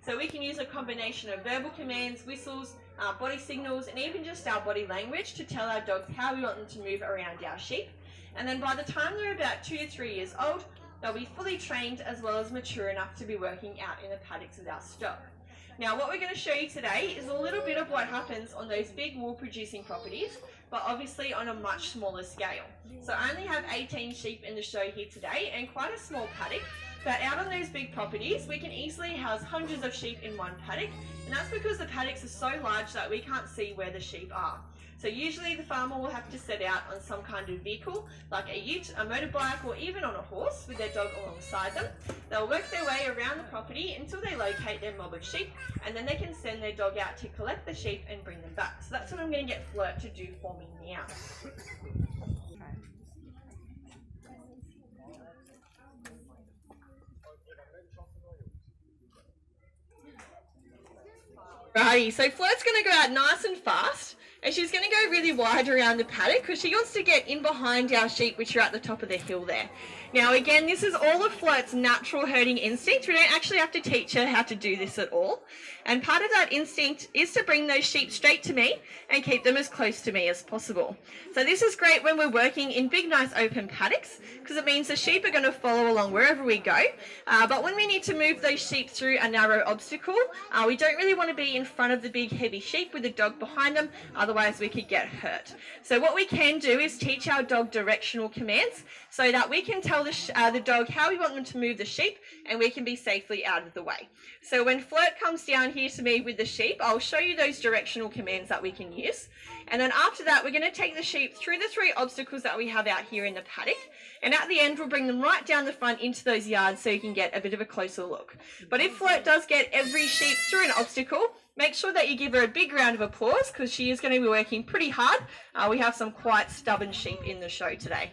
So we can use a combination of verbal commands, whistles, body signals, and even just our body language to tell our dogs how we want them to move around our sheep. And then by the time they're about 2 to 3 years old, they'll be fully trained as well as mature enough to be working out in the paddocks with our stock. Now what we're going to show you today is a little bit of what happens on those big wool producing properties, but obviously on a much smaller scale. So I only have 18 sheep in the show here today and quite a small paddock, but out on those big properties we can easily house hundreds of sheep in one paddock, and that's because the paddocks are so large that we can't see where the sheep are. So usually the farmer will have to set out on some kind of vehicle, like a ute, a motorbike, or even on a horse with their dog alongside them. They'll work their way around the property until they locate their mob of sheep, and then they can send their dog out to collect the sheep and bring them back. So that's what I'm going to get Flirt to do for me now. Righty, so Flirt's going to go out nice and fast, and she's going to go really wide around the paddock because she wants to get in behind our sheep, which are at the top of the hill there. Now again, this is all of Flirt's natural herding instinct. We don't actually have to teach her how to do this at all. And part of that instinct is to bring those sheep straight to me and keep them as close to me as possible. So this is great when we're working in big, nice open paddocks because it means the sheep are going to follow along wherever we go. But when we need to move those sheep through a narrow obstacle, we don't really want to be in front of the big, heavy sheep with the dog behind them, otherwise we could get hurt. So what we can do is teach our dog directional commands so that we can tell the dog how we want them to move the sheep and we can be safely out of the way. So when Flirt comes down here to me with the sheep, I'll show you those directional commands that we can use. And then after that, we're going to take the sheep through the 3 obstacles that we have out here in the paddock. And at the end, we'll bring them right down the front into those yards so you can get a bit of a closer look. But if Flirt does get every sheep through an obstacle, make sure that you give her a big round of applause because she is going to be working pretty hard. We have some quite stubborn sheep in the show today.